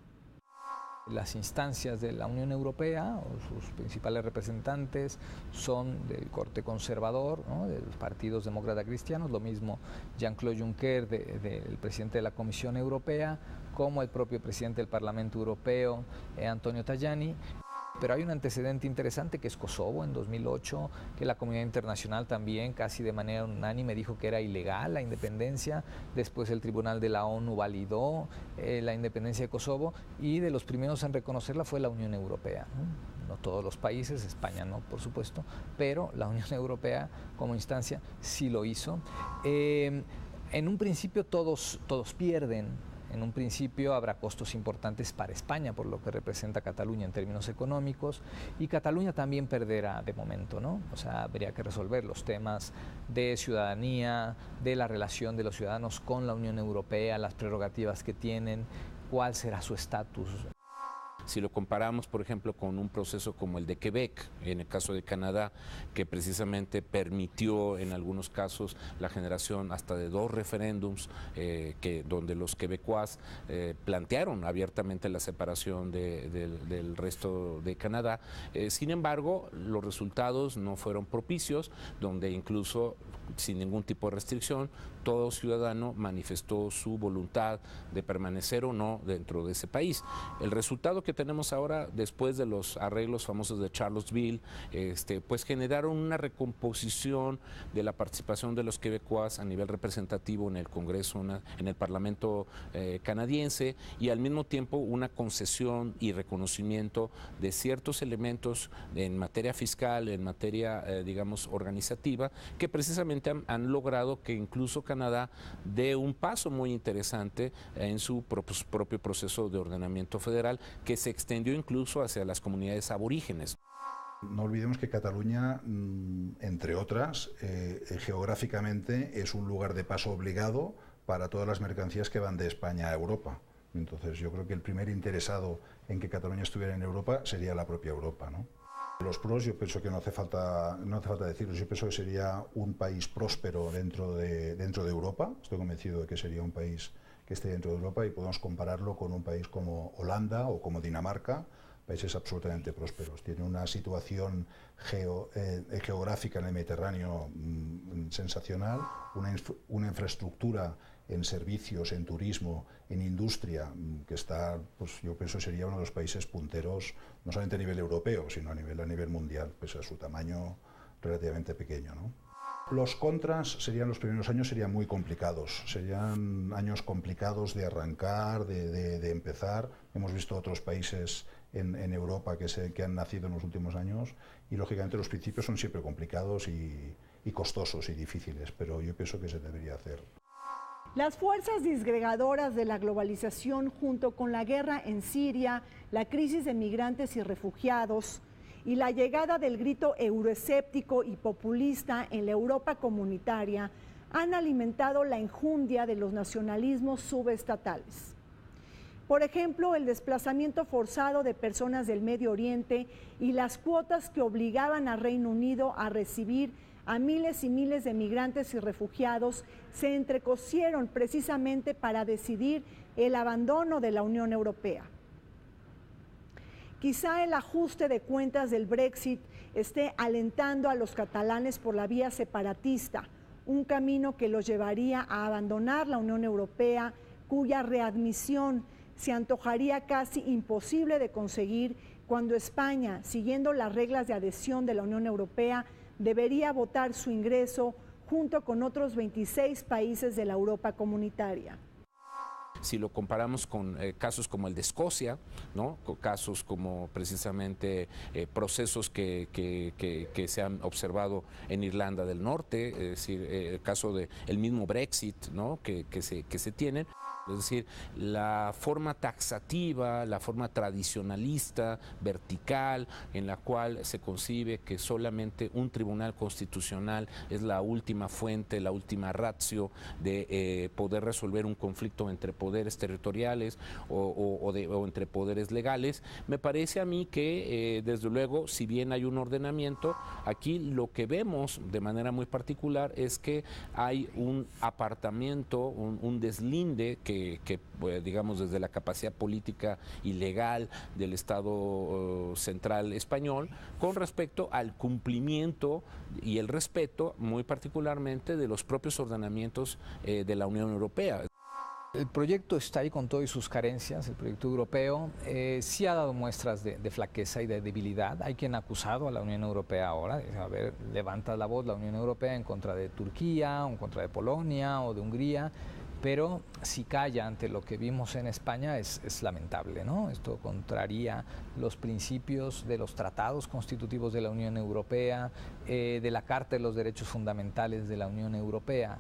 Las instancias de la Unión Europea o sus principales representantes son del corte conservador, ¿no? De los partidos demócrata cristianos, lo mismo Jean-Claude Juncker, del presidente de la Comisión Europea, como el propio presidente del Parlamento Europeo, Antonio Tajani. Pero hay un antecedente interesante que es Kosovo en 2008, que la comunidad internacional también casi de manera unánime dijo que era ilegal la independencia. Después el Tribunal de la ONU validó la independencia de Kosovo y de los primeros en reconocerla fue la Unión Europea, ¿no? No todos los países, España no, por supuesto, pero la Unión Europea como instancia sí lo hizo. En un principio todos pierden. En un principio habrá costos importantes para España por lo que representa Cataluña en términos económicos y Cataluña también perderá de momento, ¿no? O sea, habría que resolver los temas de ciudadanía, de la relación de los ciudadanos con la Unión Europea, las prerrogativas que tienen, cuál será su estatus. Si lo comparamos, por ejemplo, con un proceso como el de Quebec, en el caso de Canadá, que precisamente permitió en algunos casos la generación hasta de 2 referéndums, donde los quebecuas plantearon abiertamente la separación del resto de Canadá. Sin embargo, los resultados no fueron propicios, donde incluso sin ningún tipo de restricción, todo ciudadano manifestó su voluntad de permanecer o no dentro de ese país. El resultado que tenemos ahora, después de los arreglos famosos de Charlottesville, pues generaron una recomposición de la participación de los quebecuas a nivel representativo en el Congreso, en el Parlamento canadiense, y al mismo tiempo una concesión y reconocimiento de ciertos elementos en materia fiscal, en materia, digamos, organizativa, que precisamente han logrado que incluso Canadá dé un paso muy interesante en su propio proceso de ordenamiento federal, que se extendió incluso hacia las comunidades aborígenes. No olvidemos que Cataluña, entre otras, geográficamente es un lugar de paso obligado para todas las mercancías que van de España a Europa. Entonces yo creo que el primer interesado en que Cataluña estuviera en Europa sería la propia Europa, ¿no? Los pros yo pienso que no hace falta decirlos, yo pienso que sería un país próspero dentro de Europa, estoy convencido de que sería un país que esté dentro de Europa y podemos compararlo con un país como Holanda o como Dinamarca, países absolutamente prósperos. Tiene una situación geográfica en el Mediterráneo sensacional, una infraestructura en servicios, en turismo, en industria, que está, pues yo pienso que sería uno de los países punteros, no solamente a nivel europeo, sino a nivel mundial, pese a su tamaño relativamente pequeño, ¿no? Los contras serían, los primeros años serían muy complicados, serían años complicados de arrancar, de empezar. Hemos visto otros países en Europa que han nacido en los últimos años y lógicamente los principios son siempre complicados y costosos y difíciles, pero yo pienso que se debería hacer. Las fuerzas disgregadoras de la globalización, junto con la guerra en Siria, la crisis de migrantes y refugiados y la llegada del grito euroescéptico y populista en la Europa comunitaria, han alimentado la enjundia de los nacionalismos subestatales. Por ejemplo, el desplazamiento forzado de personas del Medio Oriente y las cuotas que obligaban a Reino Unido a recibir a miles y miles de migrantes y refugiados se entrecosieron precisamente para decidir el abandono de la Unión Europea. Quizá el ajuste de cuentas del Brexit esté alentando a los catalanes por la vía separatista, un camino que los llevaría a abandonar la Unión Europea, cuya readmisión se antojaría casi imposible de conseguir cuando España, siguiendo las reglas de adhesión de la Unión Europea, debería votar su ingreso junto con otros 26 países de la Europa comunitaria. Si lo comparamos con casos como el de Escocia, ¿no? Con casos como precisamente procesos que se han observado en Irlanda del Norte, es decir, el caso del mismo Brexit, ¿no? que se tienen. Es decir, la forma taxativa, la forma tradicionalista, vertical, en la cual se concibe que solamente un tribunal constitucional es la última fuente, la última ratio de poder resolver un conflicto entre poderes territoriales o entre poderes legales, me parece a mí que desde luego, si bien hay un ordenamiento, aquí lo que vemos de manera muy particular es que hay un apartamiento, un deslinde que digamos desde la capacidad política y legal del Estado central español con respecto al cumplimiento y el respeto muy particularmente de los propios ordenamientos de la Unión Europea. El proyecto está ahí con todas sus carencias, el proyecto europeo sí ha dado muestras de flaqueza y de debilidad. Hay quien ha acusado a la Unión Europea ahora, a ver, levanta la voz la Unión Europea en contra de Turquía, o en contra de Polonia o de Hungría, pero si calla ante lo que vimos en España es lamentable, ¿no? Esto contraría los principios de los tratados constitutivos de la Unión Europea, de la Carta de los Derechos Fundamentales de la Unión Europea.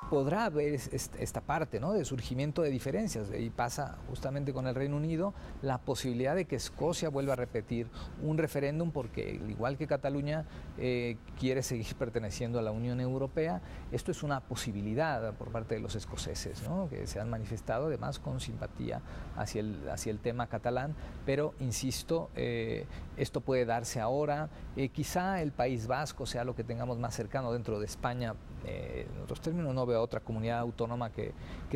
Podrá haber esta parte, ¿no?, de surgimiento de diferencias, y pasa justamente con el Reino Unido la posibilidad de que Escocia vuelva a repetir un referéndum porque, igual que Cataluña, quiere seguir perteneciendo a la Unión Europea. Esto es una posibilidad por parte de los escoceses, ¿no?, que se han manifestado además con simpatía hacia el tema catalán, pero insisto, esto puede darse ahora. Quizá el País Vasco sea lo que tengamos más cercano dentro de España. En otros términos, no veo otra comunidad autónoma que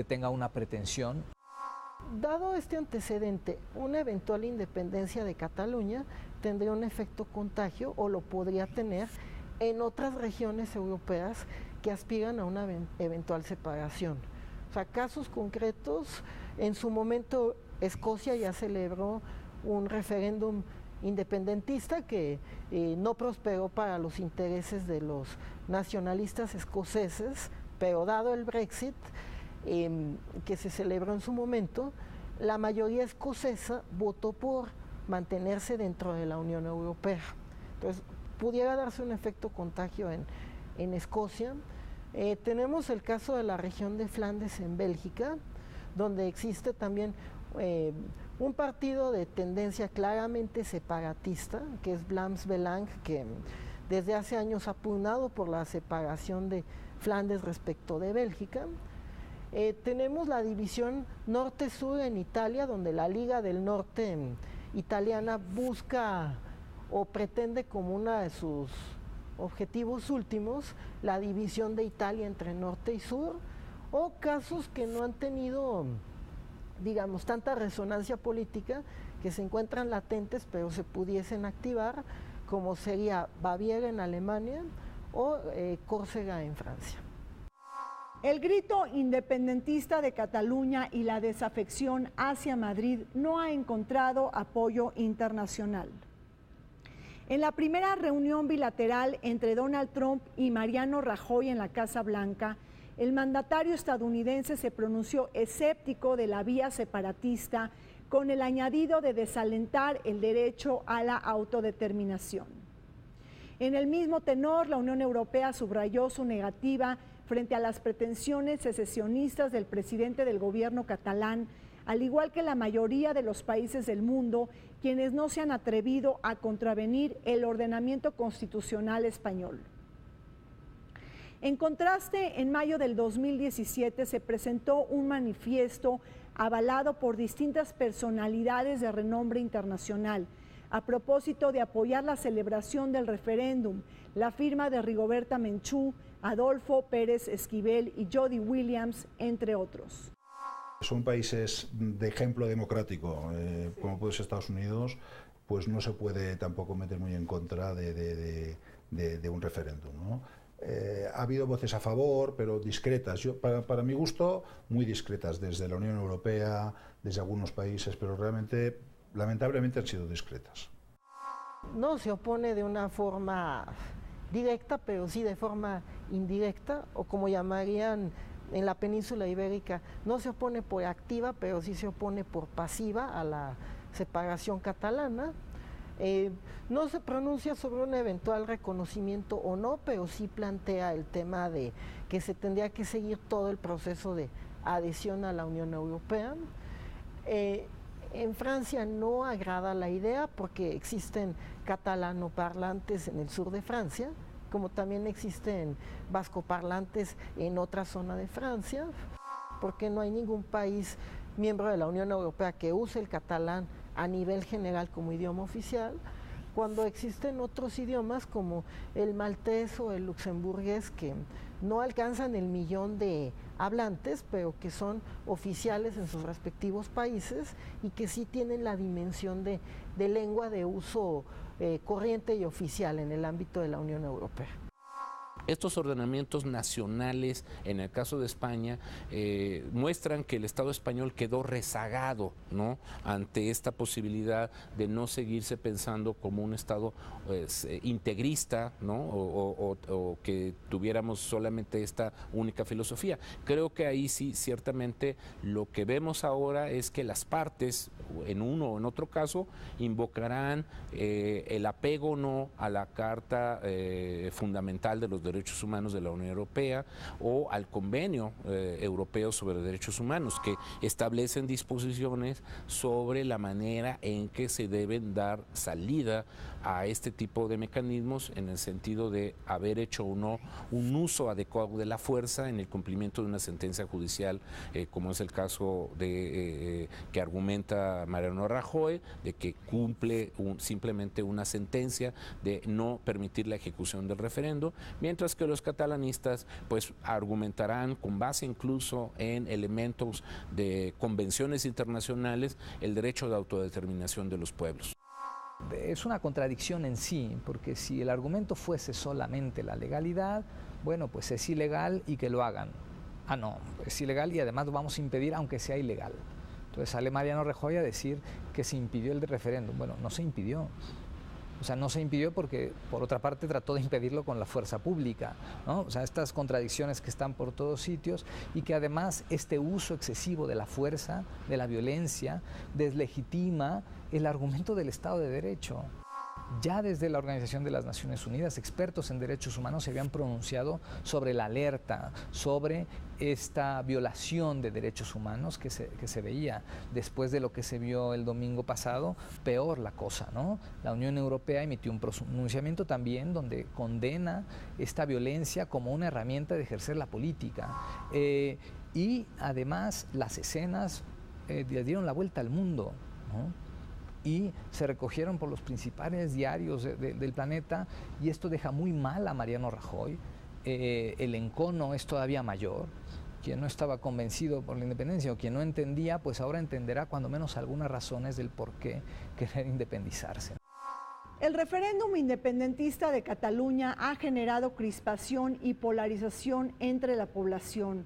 tenga una pretensión. Dado este antecedente, una eventual independencia de Cataluña tendría un efecto contagio, o lo podría tener, en otras regiones europeas que aspiran a una eventual separación. O sea, casos concretos, en su momento Escocia ya celebró un referéndum independentista que no prosperó para los intereses de los nacionalistas escoceses, pero dado el Brexit que se celebró en su momento, la mayoría escocesa votó por mantenerse dentro de la Unión Europea. Entonces, pudiera darse un efecto contagio en Escocia. Tenemos el caso de la región de Flandes en Bélgica, donde existe también un partido de tendencia claramente separatista, que es Vlaams Belang, que desde hace años ha pugnado por la separación de Flandes respecto de Bélgica. Tenemos la división norte-sur en Italia, donde la Liga del Norte italiana busca o pretende como uno de sus objetivos últimos la división de Italia entre norte y sur, o casos que no han tenido, digamos, tanta resonancia política, que se encuentran latentes pero se pudiesen activar, como sería Baviera en Alemania o Córcega en Francia. El grito independentista de Cataluña y la desafección hacia Madrid no ha encontrado apoyo internacional. En la primera reunión bilateral entre Donald Trump y Mariano Rajoy en la Casa Blanca, el mandatario estadounidense se pronunció escéptico de la vía separatista, con el añadido de desalentar el derecho a la autodeterminación. En el mismo tenor, la Unión Europea subrayó su negativa frente a las pretensiones secesionistas del presidente del gobierno catalán, al igual que la mayoría de los países del mundo, quienes no se han atrevido a contravenir el ordenamiento constitucional español. En contraste, en mayo del 2017 se presentó un manifiesto avalado por distintas personalidades de renombre internacional a propósito de apoyar la celebración del referéndum. La firma de Rigoberta Menchú, Adolfo Pérez Esquivel y Jody Williams, entre otros. Son países de ejemplo democrático, como puede ser Estados Unidos, pues no se puede tampoco meter muy en contra de un referéndum, ¿no? Ha habido voces a favor, pero discretas. Para mi gusto, muy discretas, desde la Unión Europea, desde algunos países, pero realmente, lamentablemente, han sido discretas. No se opone de una forma directa, pero sí de forma indirecta, o como llamarían en la península ibérica, no se opone por activa, pero sí se opone por pasiva a la separación catalana. No se pronuncia sobre un eventual reconocimiento o no, pero sí plantea el tema de que se tendría que seguir todo el proceso de adhesión a la Unión Europea. En Francia no agrada la idea porque existen catalanoparlantes en el sur de Francia, como también existen vascoparlantes en otra zona de Francia, porque no hay ningún país miembro de la Unión Europea que use el catalán a nivel general como idioma oficial, cuando existen otros idiomas como el maltés o el luxemburgués que no alcanzan el 1.000.000 de hablantes, pero que son oficiales en sus respectivos países y que sí tienen la dimensión de lengua de uso corriente y oficial en el ámbito de la Unión Europea. Estos ordenamientos nacionales, en el caso de España, muestran que el Estado español quedó rezagado, ¿no?, ante esta posibilidad de no seguirse pensando como un Estado integrista, ¿no?, o que tuviéramos solamente esta única filosofía. Creo que ahí sí, ciertamente, lo que vemos ahora es que las partes, en uno o en otro caso, invocarán el apego o no a la Carta Fundamental de los Derechos Humanos de la Unión Europea o al Convenio Europeo sobre Derechos Humanos, que establecen disposiciones sobre la manera en que se deben dar salida a este tipo de mecanismos, en el sentido de haber hecho o no un uso adecuado de la fuerza en el cumplimiento de una sentencia judicial, como es el caso de que argumenta Mariano Rajoy, de que cumple simplemente una sentencia de no permitir la ejecución del referendo, mientras que los catalanistas pues argumentarán, con base incluso en elementos de convenciones internacionales, el derecho de autodeterminación de los pueblos. Es una contradicción en sí, porque si el argumento fuese solamente la legalidad, bueno, pues es ilegal y que lo hagan. Ah, no, es ilegal y además lo vamos a impedir aunque sea ilegal. Entonces sale Mariano Rajoy a decir que se impidió el referéndum. Bueno, no se impidió. O sea, no se impidió porque, por otra parte, trató de impedirlo con la fuerza pública, ¿no? O sea, estas contradicciones que están por todos sitios y que además este uso excesivo de la fuerza, de la violencia, deslegitima el argumento del Estado de Derecho. Ya desde la Organización de las Naciones Unidas, expertos en derechos humanos se habían pronunciado sobre la alerta, sobre esta violación de derechos humanos que se veía. Después de lo que se vio el domingo pasado, peor la cosa, ¿no? La Unión Europea emitió un pronunciamiento también donde condena esta violencia como una herramienta de ejercer la política. y además las escenas le dieron la vuelta al mundo, ¿no? Y se recogieron por los principales diarios del planeta, y esto deja muy mal a Mariano Rajoy. El encono es todavía mayor. Quien no estaba convencido por la independencia o quien no entendía, pues ahora entenderá cuando menos algunas razones del por qué querer independizarse. El referéndum independentista de Cataluña ha generado crispación y polarización entre la población.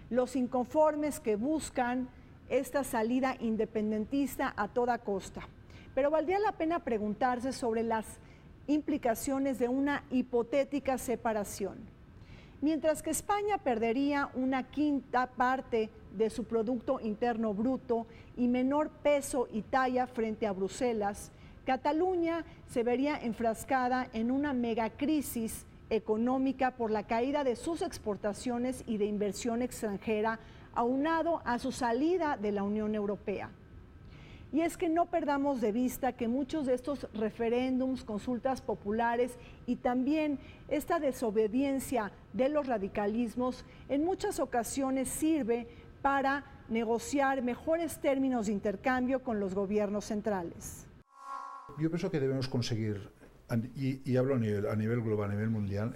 Los inconformes que buscan esta salida independentista a toda costa. Pero valdría la pena preguntarse sobre las implicaciones de una hipotética separación. Mientras que España perdería una quinta parte de su Producto Interno Bruto y menor peso y talla frente a Bruselas, Cataluña se vería enfrascada en una megacrisis económica por la caída de sus exportaciones y de inversión extranjera, aunado a su salida de la Unión Europea. Y es que no perdamos de vista que muchos de estos referéndums, consultas populares y también esta desobediencia de los radicalismos en muchas ocasiones sirve para negociar mejores términos de intercambio con los gobiernos centrales. Yo pienso que debemos conseguir, y hablo a nivel global, a nivel mundial,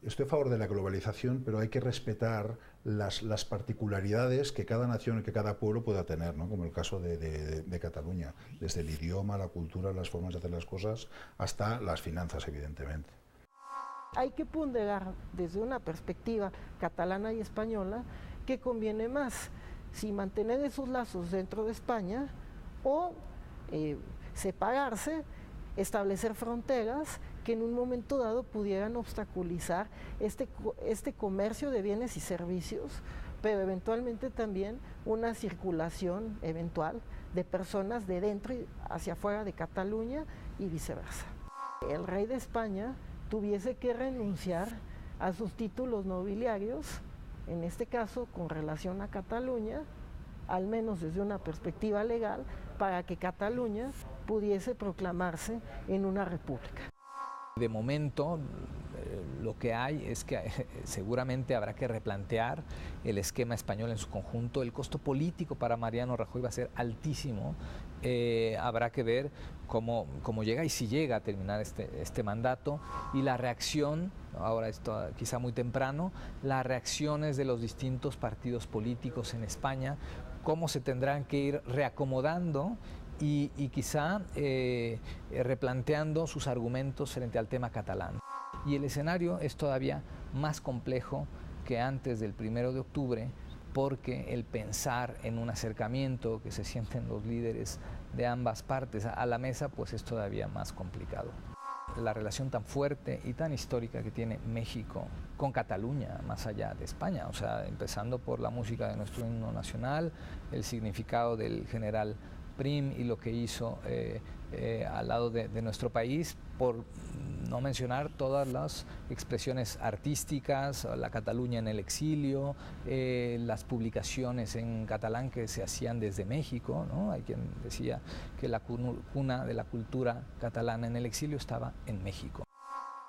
estoy a favor de la globalización, pero hay que respetar las particularidades que cada nación y que cada pueblo pueda tener, ¿no? Como el caso de Cataluña, desde el idioma, la cultura, las formas de hacer las cosas, hasta las finanzas, evidentemente. Hay que ponderar desde una perspectiva catalana y española qué conviene más, si mantener esos lazos dentro de España o separarse, establecer fronteras que en un momento dado pudieran obstaculizar este comercio de bienes y servicios, pero eventualmente también una circulación eventual de personas de dentro y hacia afuera de Cataluña y viceversa. El rey de España tuviese que renunciar a sus títulos nobiliarios, en este caso con relación a Cataluña, al menos desde una perspectiva legal, para que Cataluña pudiese proclamarse en una república. De momento, lo que hay es que seguramente habrá que replantear el esquema español en su conjunto. El costo político para Mariano Rajoy va a ser altísimo. Habrá que ver cómo llega y si llega a terminar este mandato, y la reacción, ahora esto quizá muy temprano, las reacciones de los distintos partidos políticos en España, cómo se tendrán que ir reacomodando y quizá replanteando sus argumentos frente al tema catalán. Y el escenario es todavía más complejo que antes del 1 de octubre, porque el pensar en un acercamiento, que se sienten los líderes de ambas partes a la mesa, pues es todavía más complicado. La relación tan fuerte y tan histórica que tiene México con Cataluña, más allá de España, o sea, empezando por la música de nuestro himno nacional, el significado del general Prim y lo que hizo al lado de nuestro país, por no mencionar todas las expresiones artísticas, la Cataluña en el exilio, las publicaciones en catalán que se hacían desde México, ¿no? Hay quien decía que la cuna de la cultura catalana en el exilio estaba en México.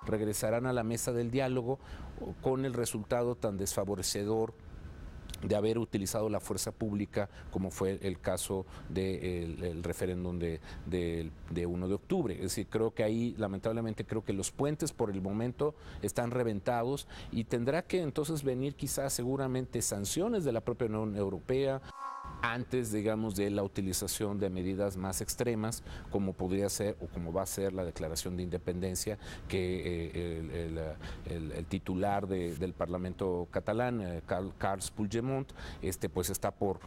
Regresarán a la mesa del diálogo con el resultado tan desfavorecedor de haber utilizado la fuerza pública, como fue el caso del referéndum de 1 de octubre. Es decir, creo que ahí, lamentablemente, creo que los puentes por el momento están reventados, y tendrá que entonces venir quizás seguramente sanciones de la propia Unión Europea antes, digamos, de la utilización de medidas más extremas, como podría ser o como va a ser la declaración de independencia que el titular del Parlamento catalán, Carles Puigdemont, pues está por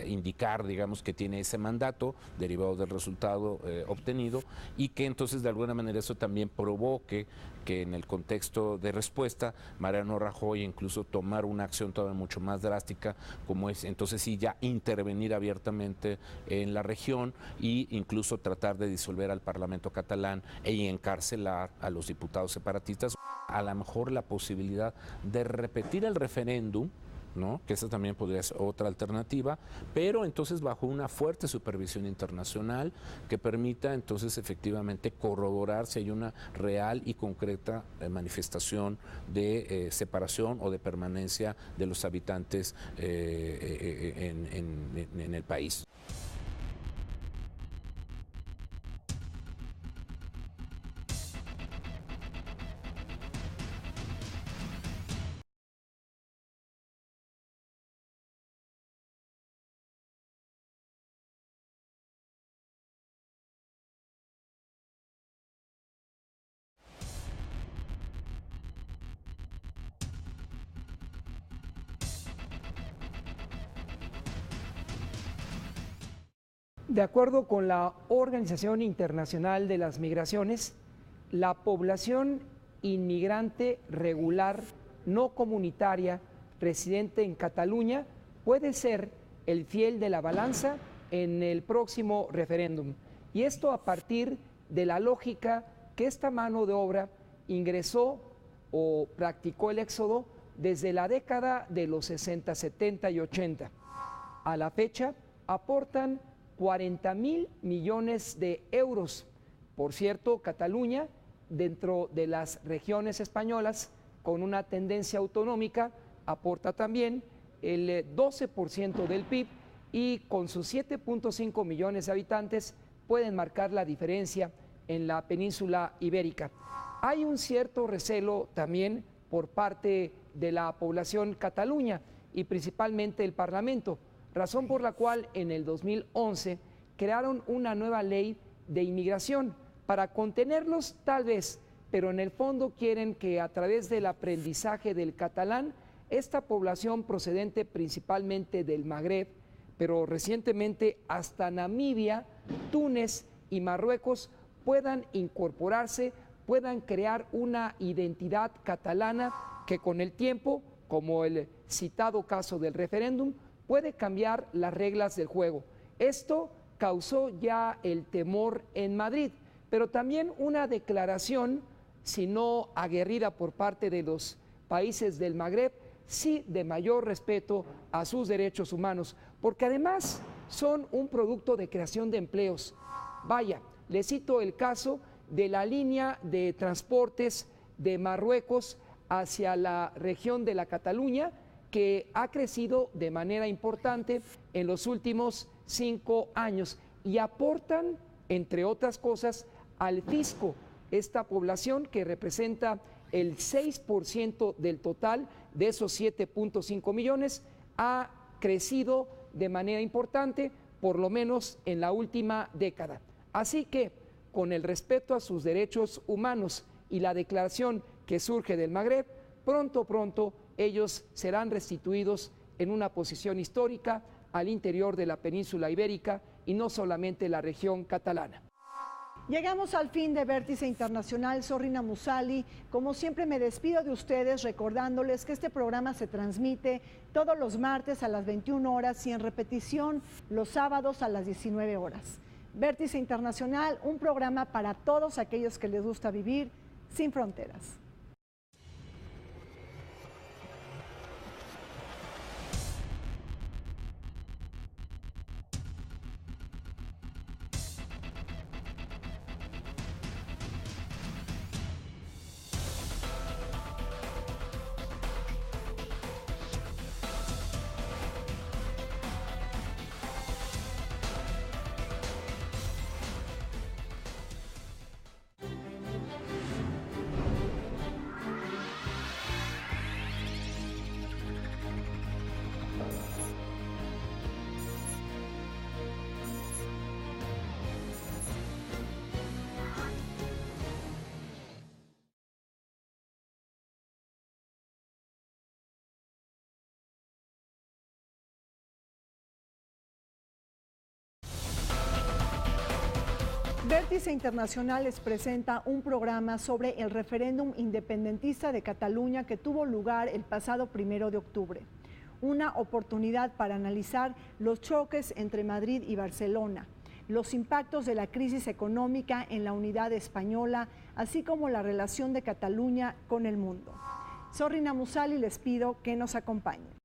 indicar, digamos, que tiene ese mandato derivado del resultado obtenido, y que entonces de alguna manera eso también provoque que en el contexto de respuesta Mariano Rajoy incluso tomar una acción todavía mucho más drástica, como es entonces sí ya intervenir abiertamente en la región e incluso tratar de disolver al Parlamento catalán e encarcelar a los diputados separatistas. A lo mejor la posibilidad de repetir el referéndum ¿no? Que esa también podría ser otra alternativa, pero entonces bajo una fuerte supervisión internacional que permita entonces efectivamente corroborar si hay una real y concreta manifestación de separación o de permanencia de los habitantes en el país. De acuerdo con la Organización Internacional de las Migraciones, la población inmigrante regular no comunitaria residente en Cataluña puede ser el fiel de la balanza en el próximo referéndum. Y esto a partir de la lógica que esta mano de obra ingresó o practicó el éxodo desde la década de los 60, 70 y 80. A la fecha aportan 40.000 millones de euros. Por cierto, Cataluña, dentro de las regiones españolas con una tendencia autonómica, aporta también el 12% del PIB y con sus 7.5 millones de habitantes pueden marcar la diferencia en la península ibérica. Hay un cierto recelo también por parte de la población cataluña y principalmente el Parlamento, razón por la cual en el 2011 crearon una nueva ley de inmigración para contenerlos tal vez, pero en el fondo quieren que a través del aprendizaje del catalán, esta población procedente principalmente del Magreb, pero recientemente hasta Namibia, Túnez y Marruecos puedan incorporarse, puedan crear una identidad catalana que con el tiempo, como el citado caso del referéndum, puede cambiar las reglas del juego. Esto causó ya el temor en Madrid, pero también una declaración, si no aguerrida por parte de los países del Magreb, sí de mayor respeto a sus derechos humanos, porque además son un producto de creación de empleos. Vaya, les cito el caso de la línea de transportes de Marruecos hacia la región de la Cataluña, que ha crecido de manera importante en los últimos 5 años y aportan, entre otras cosas, al fisco esta población que representa el 6% del total de esos 7.5 millones, ha crecido de manera importante, por lo menos en la última década. Así que, con el respeto a sus derechos humanos y la declaración que surge del Magreb, pronto ellos serán restituidos en una posición histórica al interior de la península ibérica y no solamente la región catalana. Llegamos al fin de Vértice Internacional. Zorrina Musali, como siempre me despido de ustedes recordándoles que este programa se transmite todos los martes a las 21 horas y en repetición los sábados a las 19 horas. Vértice Internacional, un programa para todos aquellos que les gusta vivir sin fronteras. Vértice Internacional les presenta un programa sobre el referéndum independentista de Cataluña que tuvo lugar el pasado 1 de octubre. Una oportunidad para analizar los choques entre Madrid y Barcelona, los impactos de la crisis económica en la unidad española, así como la relación de Cataluña con el mundo. Zorrina Musali, les pido que nos acompañen.